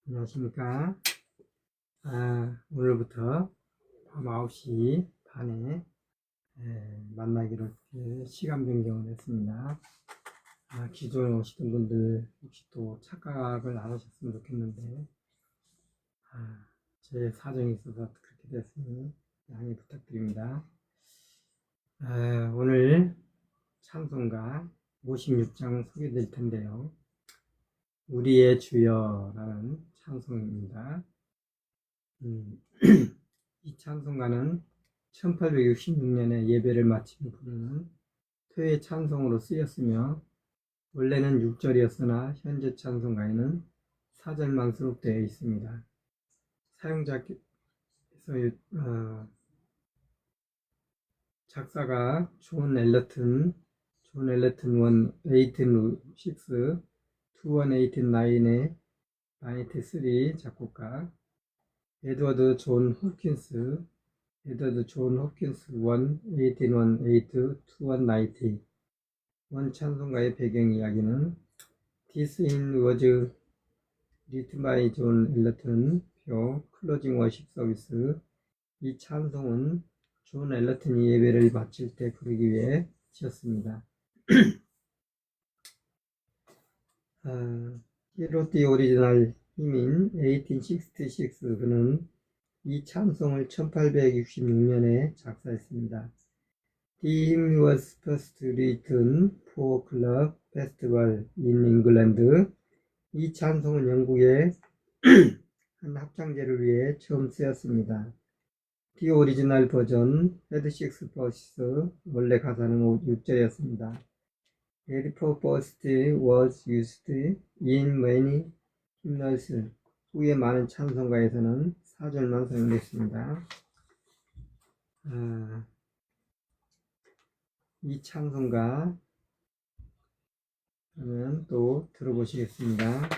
안녕하십니까. 오늘부터 밤 9시 반에 만나기로 시간 변경을 했습니다. 기존에 오시던 분들 혹시 또 착각을 안 하셨으면 좋겠는데 제 사정이 있어서 그렇게 됐으니 양해 부탁드립니다. 오늘 찬송가 56장 소개될 텐데요. 우리의 주여라는 찬송입니다. 이 찬송가는 1866년에 예배를 마치며 부르는 토요 찬송으로 쓰였으며 원래는 6절이었으나 현재 찬송가에는 4절만 수록되어 있습니다. 사용자께서 작사가 존 엘러튼 1806, 2189의 93 작곡가 에드워드 존 홉킨스 1818-2190 원 찬송가의 배경 이야기는 This hymn was written by 존 엘러튼 표 클로징 워십 서비스. 이 찬송은 존 엘러튼이 예배를 마칠 때 부르기 위해 지었습니다. He wrote the original hymn in 1866. 그는 이 찬송을 1866년에 작사했습니다. The hymn was first written for club festival in England. 이 찬송은 영국의 한 합창제를 위해 처음 쓰였습니다. The original version had 6 verses. 원래 가사는 6절이었습니다. The first was used in many hymnals. 후에 많은 찬송가에서는 4절만 사용됐습니다. 이 찬송가 그러면 또 들어보시겠습니다.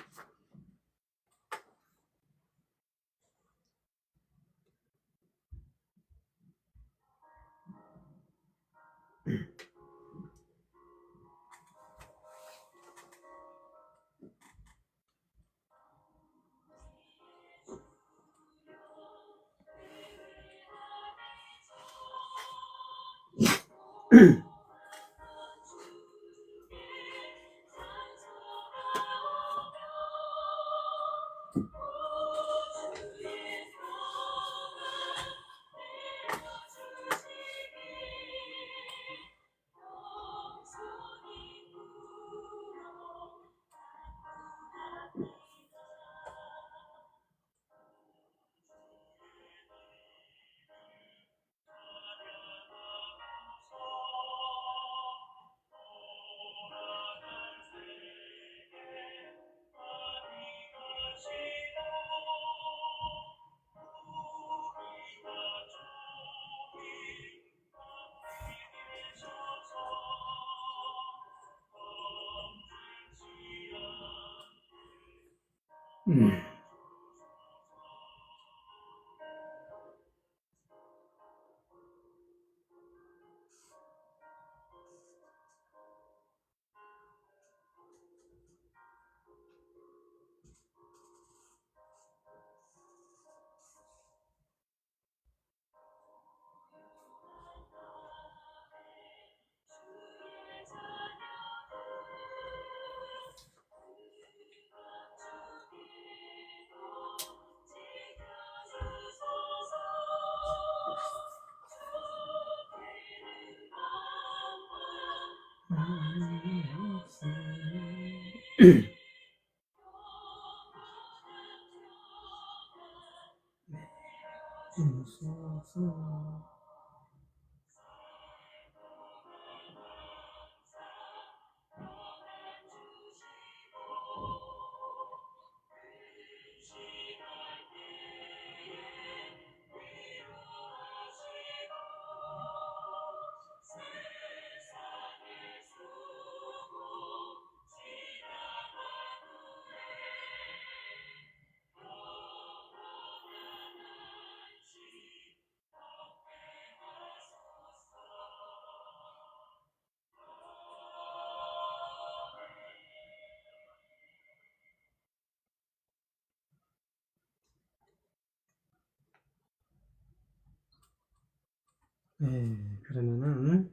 그러면은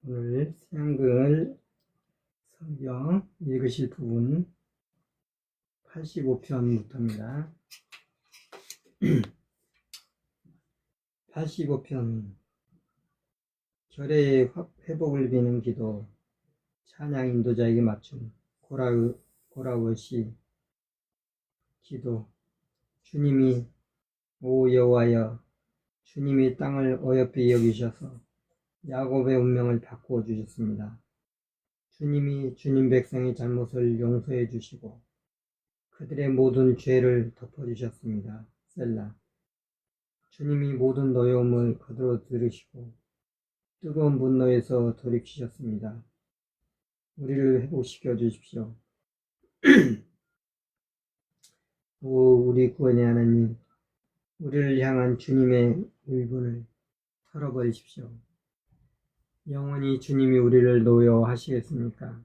오늘 새한글 성경 읽으실 부분 85편부터입니다. 85편 결의의 회복을 비는 기도, 찬양 인도자에게 맞춘 고라우시 기도. 주님이 오 여호와여, 주님이 땅을 어여삐 여기셔서 야곱의 운명을 바꾸어 주셨습니다. 주님이 주님 백성의 잘못을 용서해 주시고 그들의 모든 죄를 덮어 주셨습니다. 셀라. 주님이 모든 노여움을 거두어 들으시고 뜨거운 분노에서 돌이키셨습니다. 우리를 회복시켜 주십시오. 오 우리 구원의 하나님, 우리를 향한 주님의 울분을 털어버리십시오. 영원히 주님이 우리를 노여하시겠습니까?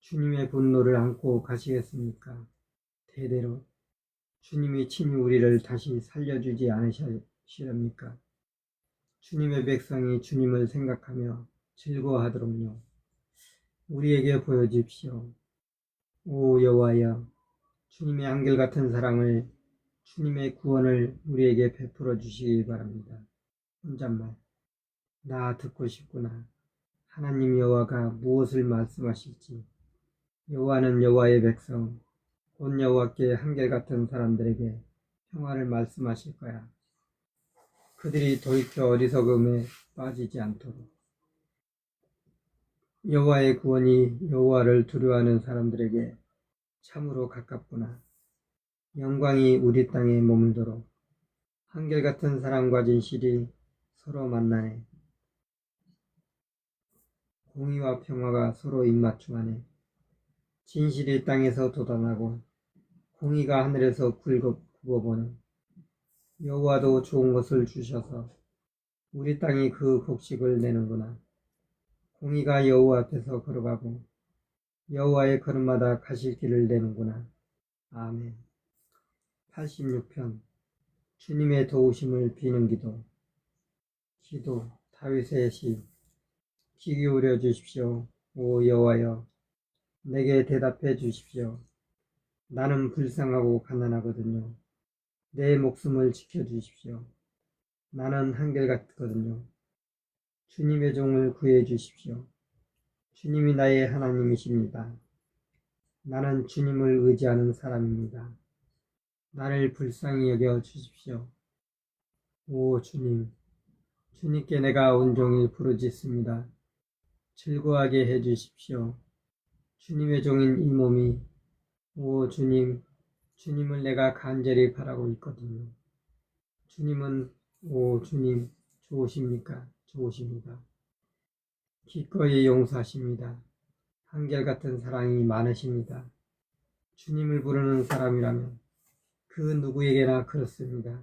주님의 분노를 안고 가시겠습니까? 대대로 주님이 친히 우리를 다시 살려주지 않으시렵니까? 주님의 백성이 주님을 생각하며 즐거워하도록요. 우리에게 보여주십시오. 오 여호와여, 주님의 한결같은 사랑을, 주님의 구원을 우리에게 베풀어 주시기 바랍니다. 혼잣말. 나 듣고 싶구나. 하나님 여호와가 무엇을 말씀하실지. 여호와는 여호와의 백성, 곧 여호와께 한결같은 사람들에게 평화를 말씀하실 거야. 그들이 돌이켜 어리석음에 빠지지 않도록. 여호와의 구원이 여호와를 두려워하는 사람들에게 참으로 가깝구나. 영광이 우리 땅에 머물도록 한결같은 사랑과 진실이 서로 만나네. 공의와 평화가 서로 입맞춤하네. 진실이 땅에서 돋아나고 공의가 하늘에서 굽어보네. 여호와도 좋은 것을 주셔서 우리 땅이 그 곡식을 내는구나. 공의가 여호와 앞에서 걸어가고 여호와의 걸음마다 가실 길을 내는구나. 아멘. 86편 주님의 도우심을 비는 기도. 기도. 다윗의 시. 귀 기울여 주십시오. 오 여호와여, 내게 대답해 주십시오. 나는 불쌍하고 가난하거든요. 내 목숨을 지켜 주십시오. 나는 한결같거든요. 주님의 종을 구해 주십시오. 주님이 나의 하나님이십니다. 나는 주님을 의지하는 사람입니다. 나를 불쌍히 여겨 주십시오. 오 주님, 주님께 내가 온종일 부르짖습니다. 즐거워하게 해 주십시오. 주님의 종인 이 몸이, 오 주님, 주님을 내가 간절히 바라고 있거든요. 주님은, 오 주님, 좋으십니까? 좋으십니다. 기꺼이 용서하십니다. 한결같은 사랑이 많으십니다. 주님을 부르는 사람이라면 그 누구에게나 그렇습니다.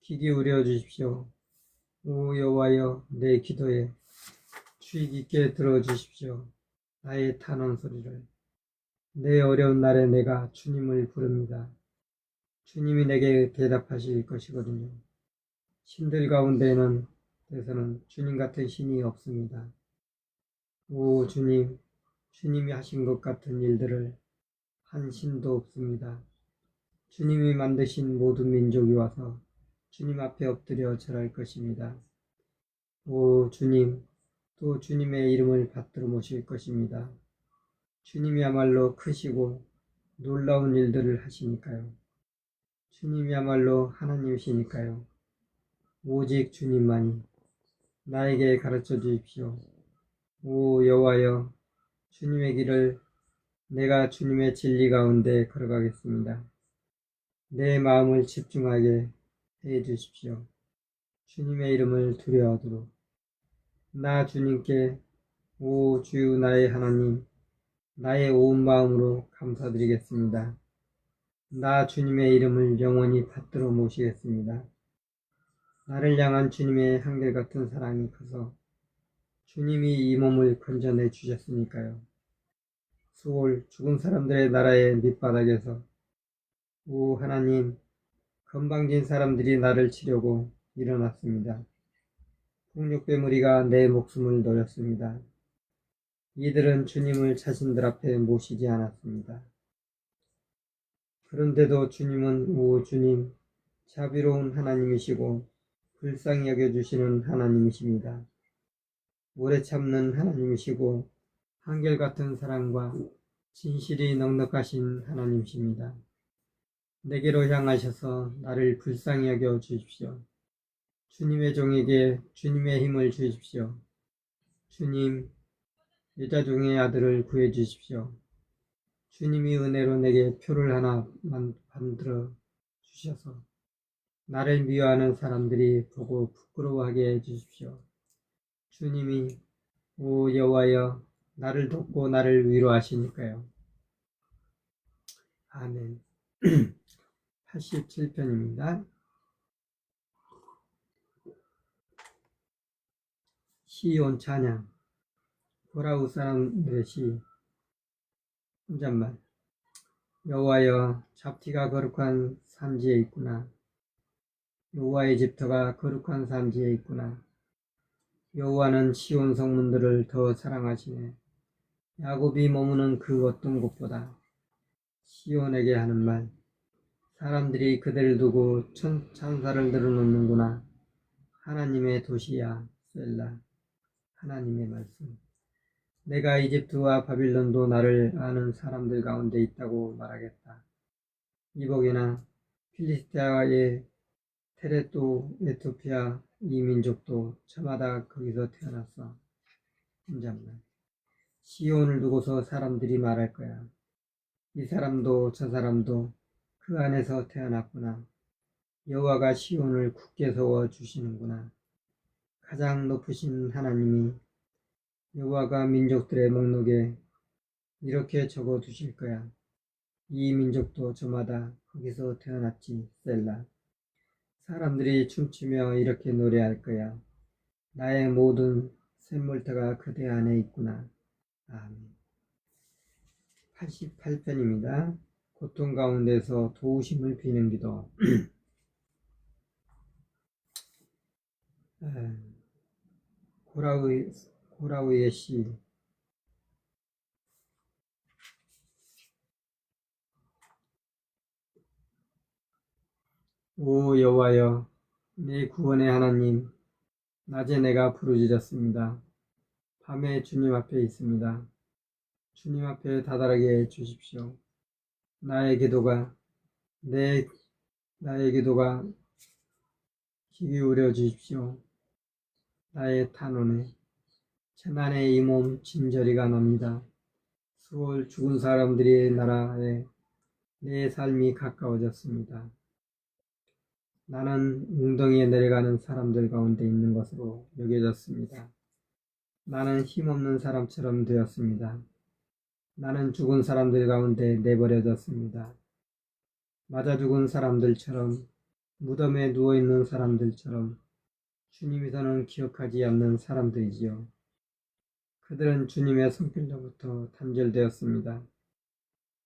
귀 기울여 주십시오. 오 여호와여, 내 기도에 주의 깊게 들어주십시오. 나의 탄원 소리를. 내 어려운 날에 내가 주님을 부릅니다. 주님이 내게 대답하실 것이거든요. 신들 가운데서는 주님 같은 신이 없습니다. 오 주님, 주님이 하신 것 같은 일들을 한 신도 없습니다. 주님이 만드신 모든 민족이 와서 주님 앞에 엎드려 절할 것입니다. 오 주님, 또 주님의 이름을 받들어 모실 것입니다. 주님이야말로 크시고 놀라운 일들을 하시니까요. 주님이야말로 하나님이시니까요. 오직 주님만이. 나에게 가르쳐 주십시오. 오 여호와여, 주님의 길을, 내가 주님의 진리 가운데 걸어가겠습니다. 내 마음을 집중하게 해 주십시오. 주님의 이름을 두려워하도록. 나 주님께, 오 주 나의 하나님, 나의 온 마음으로 감사드리겠습니다. 나 주님의 이름을 영원히 받들어 모시겠습니다. 나를 향한 주님의 한결같은 사랑이 커서 주님이 이 몸을 건져내 주셨으니까요. 수월 죽은 사람들의 나라의 밑바닥에서, 오 하나님, 건방진 사람들이 나를 치려고 일어났습니다. 폭력배 무리가 내 목숨을 노렸습니다. 이들은 주님을 자신들 앞에 모시지 않았습니다. 그런데도 주님은 오 주님, 자비로운 하나님이시고 불쌍히 여겨주시는 하나님이십니다. 오래 참는 하나님이시고 한결같은 사랑과 진실이 넉넉하신 하나님이십니다. 내게로 향하셔서 나를 불쌍히 여겨 주십시오. 주님의 종에게 주님의 힘을 주십시오. 주님, 여자종의 아들을 구해 주십시오. 주님이 은혜로 내게 표를 하나 만들어 주셔서 나를 미워하는 사람들이 보고 부끄러워하게 해 주십시오. 주님이 오 여호와여 나를 돕고 나를 위로하시니까요. 아멘. 87편입니다. 시온 찬양. 고라우 사람들의 시. 혼잣말. 여호와여 잡티가 거룩한 산지에 있구나. 여호와의 집터가 거룩한 산지에 있구나. 여호와는 시온 성문들을 더 사랑하시네. 야곱이 머무는 그 어떤 곳보다. 시온에게 하는 말. 사람들이 그대를 두고 찬사를 늘어놓는구나. 하나님의 도시야. 셀라. 하나님의 말씀. 내가 이집트와 바빌론도 나를 아는 사람들 가운데 있다고 말하겠다. 이복이나 필리스티아의 테레또 에토피아 이 민족도 저마다 거기서 태어났어. 혼잣말. 시온을 두고서 사람들이 말할 거야. 이 사람도 저 사람도 그 안에서 태어났구나. 여호와가 시온을 굳게 세워 주시는구나. 가장 높으신 하나님이 여호와가 민족들의 목록에 이렇게 적어 두실 거야. 이 민족도 저마다 거기서 태어났지. 셀라. 사람들이 춤추며 이렇게 노래할 거야. 나의 모든 샘물터가 그대 안에 있구나. 아멘. 88편입니다. 고통 가운데서 도우심을 비는 기도. 고라우의 시. 오 여호와여, 내 구원의 하나님, 낮에 내가 부르짖었습니다. 밤에 주님 앞에 있습니다. 주님 앞에 다다르게 해 주십시오. 나의 기도가 귀 기울여 주십시오. 나의 탄원에 재난의 이 몸 진저리가 납니다. 수월 죽은 사람들의 나라에 내 삶이 가까워졌습니다. 나는 웅덩이에 내려가는 사람들 가운데 있는 것으로 여겨졌습니다. 나는 힘없는 사람처럼 되었습니다. 나는 죽은 사람들 가운데 내버려졌습니다. 맞아 죽은 사람들처럼, 무덤에 누워있는 사람들처럼 주님께서는 기억하지 않는 사람들이지요. 그들은 주님의 손길로부터 단절되었습니다.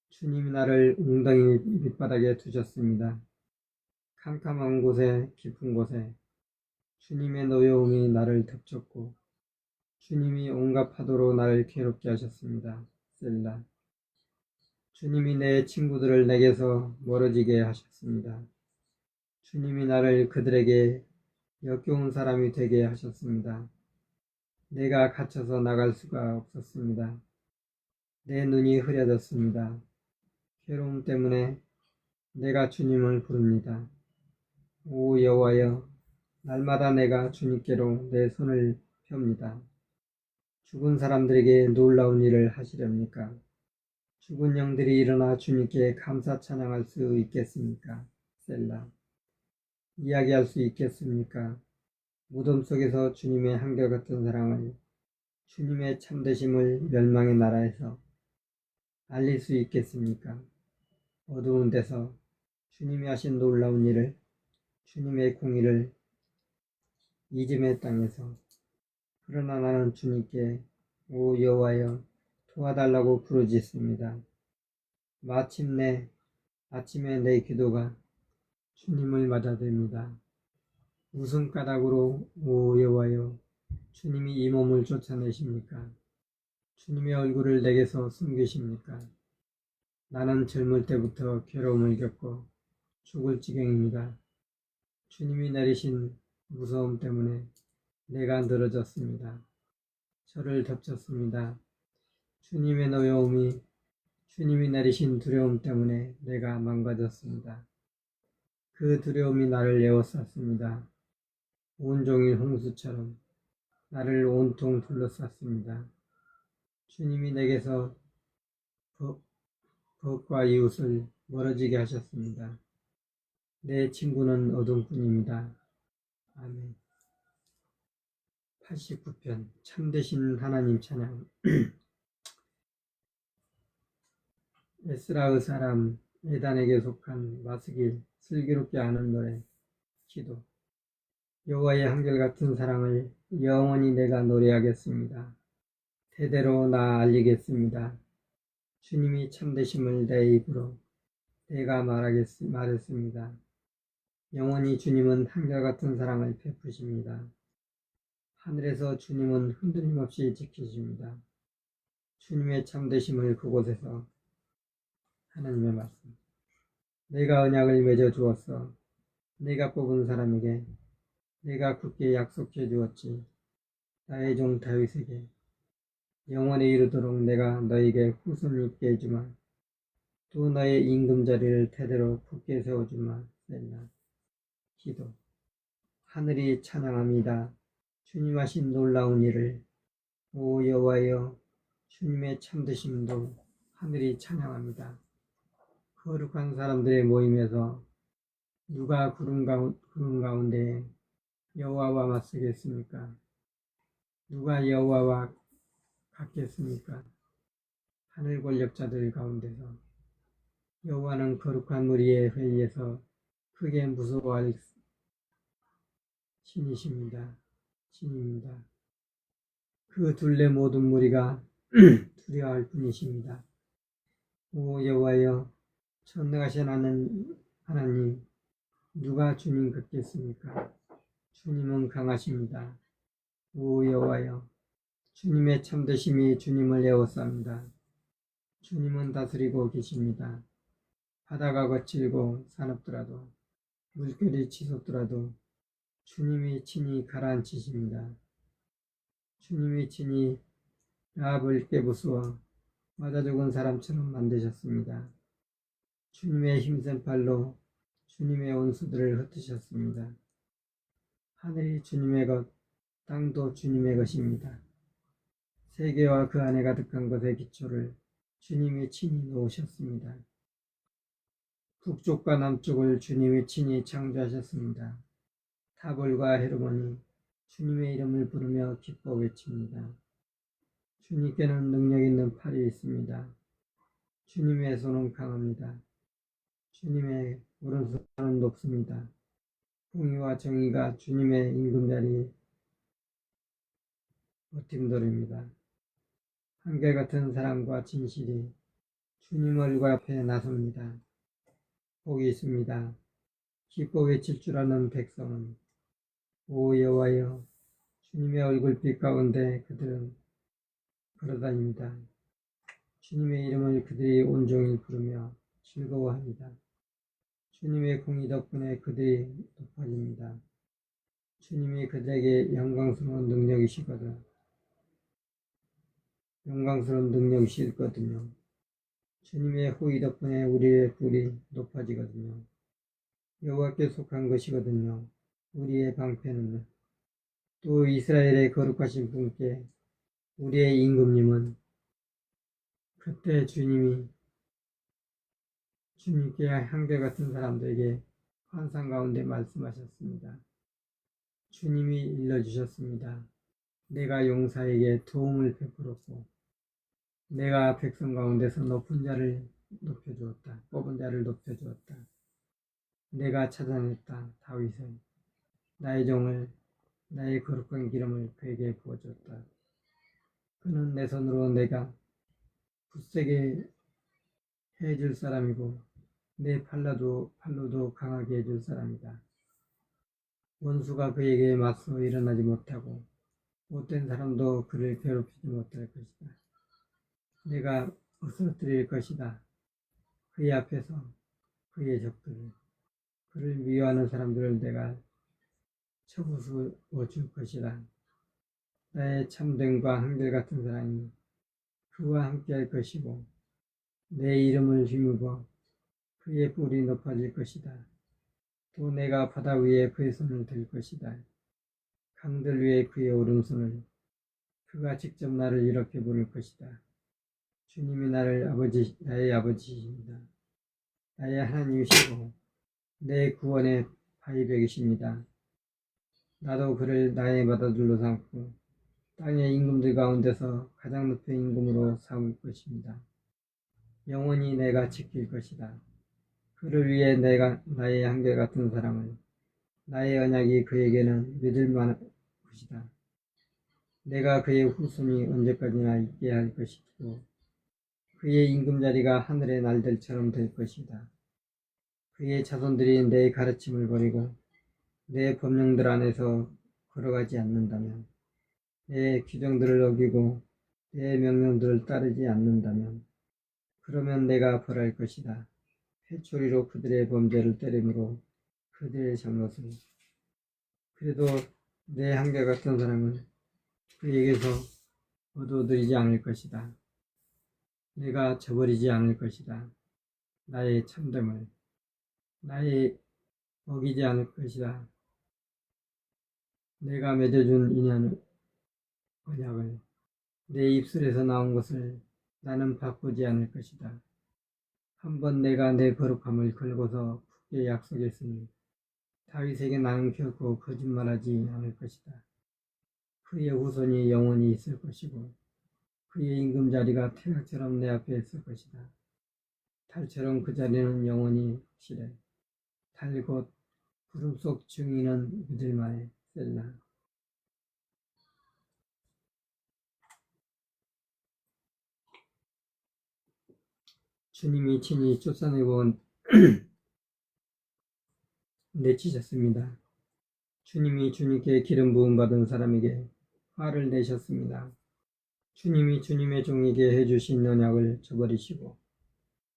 주님이 나를 웅덩이 밑바닥에 두셨습니다. 캄캄한 곳에 깊은 곳에 주님의 노여움이 나를 덮쳤고 주님이 온갖 파도로 나를 괴롭게 하셨습니다. 셀라. 주님이 내 친구들을 내게서 멀어지게 하셨습니다. 주님이 나를 그들에게 역겨운 사람이 되게 하셨습니다. 내가 갇혀서 나갈 수가 없었습니다. 내 눈이 흐려졌습니다. 괴로움 때문에 내가 주님을 부릅니다. 오 여호와여, 날마다 내가 주님께로 내 손을 펴옵니다. 죽은 사람들에게 놀라운 일을 하시렵니까? 죽은 영들이 일어나 주님께 감사 찬양할 수 있겠습니까? 셀라. 이야기할 수 있겠습니까? 무덤 속에서 주님의 한결같은 사랑을, 주님의 참되심을 멸망의 나라에서 알릴 수 있겠습니까? 어두운 데서 주님이 하신 놀라운 일을, 주님의 공의를 이즘의 땅에서. 그러나 나는 주님께 오 여호와여 도와달라고 부르짖습니다. 마침내 아침에 내 기도가 주님을 맞아댑니다. 무슨 까닭으로 오 여호와여 주님이 이 몸을 쫓아내십니까? 주님의 얼굴을 내게서 숨기십니까? 나는 젊을 때부터 괴로움을 겪고 죽을 지경입니다. 주님이 내리신 무서움 때문에 내가 늘어졌습니다. 저를 덮쳤습니다. 주님의 노여움이 주님이 내리신 두려움 때문에 내가 망가졌습니다. 그 두려움이 나를 에워쌌습니다. 온종일 홍수처럼 나를 온통 둘러쌌습니다. 주님이 내게서 법과 이웃을 멀어지게 하셨습니다. 내 친구는 어둠뿐입니다. 아멘. 89편 참되신 하나님 찬양. 에스라의 사람 에단에게 속한 마스길 슬기롭게 아는 노래 기도. 여호와의 한결같은 사랑을 영원히 내가 노래하겠습니다. 대대로 나 알리겠습니다. 주님이 참되심을 내 입으로 내가 말했습니다. 영원히 주님은 한결같은 사랑을 베푸십니다. 하늘에서 주님은 흔들림 없이 지키십니다. 주님의 참되심을 그곳에서 하나님의 말씀. 내가 언약을 맺어 주었어. 내가 뽑은 사람에게 내가 굳게 약속해 주었지. 나의 종 다윗에게 영원에 이르도록 내가 너에게 후손 있게 해주마. 또 너의 임금자리를 대대로 굳게 세워주마. 셀라. 기도. 하늘이 찬양합니다. 주님 하신 놀라운 일을. 오 여호와여 주님의 참되심도 하늘이 찬양합니다. 거룩한 사람들의 모임에서 누가 구름 가운데 여호와와 맞서겠습니까? 누가 여호와와 같겠습니까? 하늘 권력자들 가운데서 여호와는 거룩한 무리의 회의에서 크게 무서워할 신이십니다. 신입니다. 그 둘레 모든 무리가 두려워할 뿐이십니다. 오 여호와여 전능하신 하나님 누가 주님 같겠습니까? 주님은 강하십니다. 오 여호와여 주님의 참되심이 주님을 에워쌉니다. 주님은 다스리고 계십니다. 바다가 거칠고 사납더라도 물결이 치솟더라도 주님이 친히 가라앉히십니다. 주님이 친히 라합을 깨부수어 맞아 죽은 사람처럼 만드셨습니다. 주님의 힘센 팔로 주님의 원수들을 흩으셨습니다. 하늘이 주님의 것, 땅도 주님의 것입니다. 세계와 그 안에 가득한 것의 기초를 주님이 친히 놓으셨습니다. 북쪽과 남쪽을 주님이 친히 창조하셨습니다. 타볼과 헤르몬이 주님의 이름을 부르며 기뻐 외칩니다. 주님께는 능력 있는 팔이 있습니다. 주님의 손은 강합니다. 주님의 오른손은 높습니다. 공의와 정의가 주님의 임금자리에 버팀돌입니다. 한결같은 사랑과 진실이 주님 얼굴 앞에 나섭니다. 복이 있습니다. 기뻐 외칠 줄 아는 백성은 오 여호와여 주님의 얼굴빛 가운데 그들은 걸어다닙니다. 주님의 이름을 그들이 온종일 부르며 즐거워합니다. 주님의 공의 덕분에 그들이 높아집니다. 주님이 그들에게 영광스러운 능력이시거든요. 주님의 호의 덕분에 우리의 뿔이 높아지거든요. 여호와께 속한 것이거든요. 우리의 방패는 또 이스라엘의 거룩하신 분께 우리의 임금님은 그때 주님께 한결같은 사람들에게 환상 가운데 말씀하셨습니다. 주님이 일러주셨습니다. 내가 용사에게 도움을 베풀었고 내가 백성 가운데서 뽑은 자를 높여주었다. 내가 찾아냈다. 다윗을 나의 종을 나의 거룩한 기름을 그에게 부어줬다. 그는 내 손으로 내가 굳세게 해줄 사람이고 내 팔로도 강하게 해줄 사람이다. 원수가 그에게 맞서 일어나지 못하고 못된 사람도 그를 괴롭히지 못할 것이다. 내가 으스러뜨릴 것이다. 그의 앞에서 그의 적들을, 그를 미워하는 사람들을 내가 쳐부수어 줄 것이다. 나의 참됨과 한결같은 사랑이 그와 함께할 것이고 내 이름을 힘입어 그의 뿔이 높아질 것이다. 또 내가 바다 위에 그의 손을 들 것이다. 강들 위에 그의 오른손을 그가 직접 나를 이렇게 부를 것이다. 주님이 나의 아버지이십니다. 나의 하나님이시고 내 구원의 바위벽이십니다. 나도 그를 나의 바다들로 삼고 땅의 임금들 가운데서 가장 높은 임금으로 삼을 것입니다. 영원히 내가 지킬 것이다. 그를 위해 내가 나의 한결같은 사랑을, 나의 언약이 그에게는 믿을 만한 것이다. 내가 그의 후손이 언제까지나 있게 할 것이고 그의 임금자리가 하늘의 날들처럼 될 것이다. 그의 자손들이 내 가르침을 버리고 내 법령들 안에서 걸어가지 않는다면, 내 규정들을 어기고 내 명령들을 따르지 않는다면, 그러면 내가 벌할 것이다. 회초리로 그들의 범죄를 때리므로 그들의 잘못을. 그래도 내 한결같은 사랑은 그에게서 얻어들이지 않을 것이다. 내가 저버리지 않을 것이다. 나의 참됨을, 나의 어기지 않을 것이다. 내가 맺어준 언약을, 내 입술에서 나온 것을 나는 바꾸지 않을 것이다. 한번 내가 내 거룩함을 걸고서 굳게 약속했으니 다윗에게 나는 결코 거짓말하지 않을 것이다. 그의 후손이 영원히 있을 것이고 그의 임금자리가 태양처럼 내 앞에 있을 것이다. 달처럼 그 자리는 영원히 실해. 달 곧 구름 속 증인은 믿을만해. 셀라. 주님이 친히 쫓아내고 내치셨습니다. 주님이 주님께 기름 부음 받은 사람에게 화를 내셨습니다. 주님이 주님의 종에게 해주신 언약을 저버리시고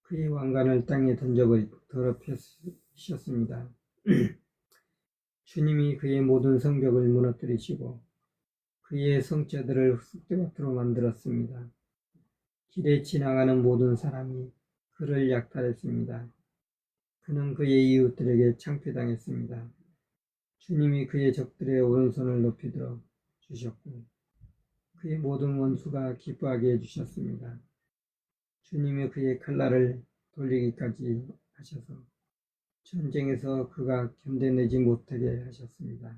그의 왕관을 땅에 더럽히셨습니다. 주님이 그의 모든 성벽을 무너뜨리시고 그의 성체들을 쑥대밭으로 만들었습니다. 길에 지나가는 모든 사람이 그를 약탈했습니다. 그는 그의 이웃들에게 창피당했습니다. 주님이 그의 적들의 오른손을 높이 들어 주셨고 그의 모든 원수가 기뻐하게 해주셨습니다. 주님이 그의 칼날을 돌리기까지 하셔서 전쟁에서 그가 견뎌내지 못하게 하셨습니다.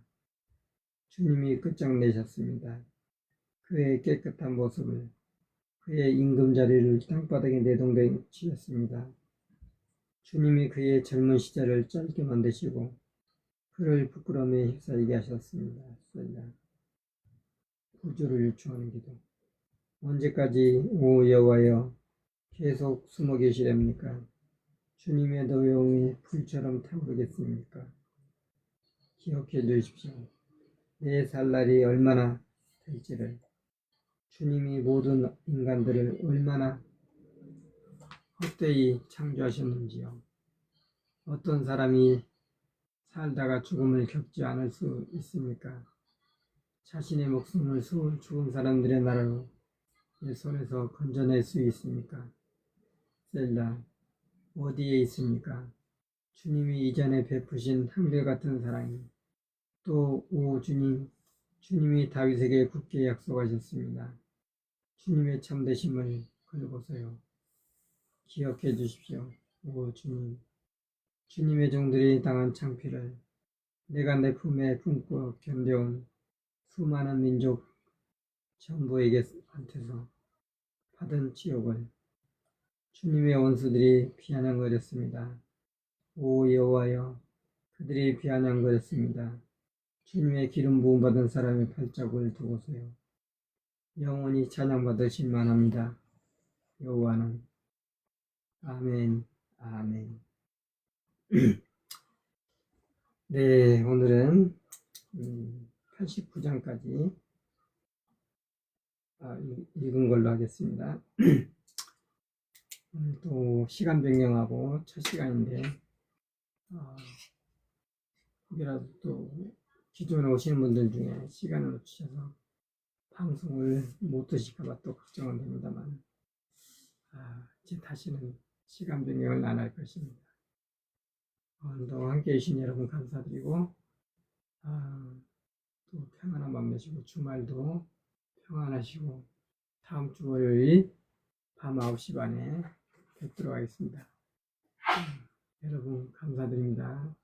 주님이 끝장내셨습니다. 그의 깨끗한 모습을, 그의 임금자리를 땅바닥에 내동댕치셨습니다. 주님이 그의 젊은 시절을 짧게 만드시고 그를 부끄러움에 휩싸이게 하셨습니다. 구주를 요청하는 기도. 언제까지 오 여호와여 계속 숨어 계시렵니까? 주님의 노여움이 불처럼 타오르겠습니까? 기억해 주십시오. 내 살 날이 얼마나 될지를, 주님이 모든 인간들을 얼마나 헛되이 창조하셨는지요. 어떤 사람이 살다가 죽음을 겪지 않을 수 있습니까? 자신의 목숨을 죽은 사람들의 나라로 내 손에서 건져낼 수 있습니까? 셀라, 어디에 있습니까? 주님이 이전에 베푸신 한결같은 사랑이 또 오 주님, 주님이 다윗에게 굳게 약속하셨습니다. 주님의 참되심을 걸고서요. 기억해 주십시오. 오 주님, 주님의 종들이 당한 창피를 내가 내 품에 품고 견뎌온 수많은 민족 전부에게한테서 받은 지옥을 주님의 원수들이 비아냥거렸습니다. 오 여호와여, 그들이 비아냥거렸습니다. 주님의 기름 부음 받은 사람의 발자국을 두고서요. 영원히 찬양받으실 만합니다. 여호와는. 아멘, 아멘. 네, 오늘은 89장까지 읽은 걸로 하겠습니다. 오늘 또 시간 변경하고 첫 시간인데 혹여라도 또 기존에 오시는 분들 중에 시간을 놓치셔서 방송을 못 드실까봐 또 걱정은 됩니다만 이제 다시는 시간 변경을 안 할 것입니다. 오늘도 함께 해주신 여러분 감사드리고 또 평안한 밤 되시고 주말도 평안하시고 다음 주 월요일 밤 9시 반에 뵙도록 하겠습니다. 여러분 감사드립니다.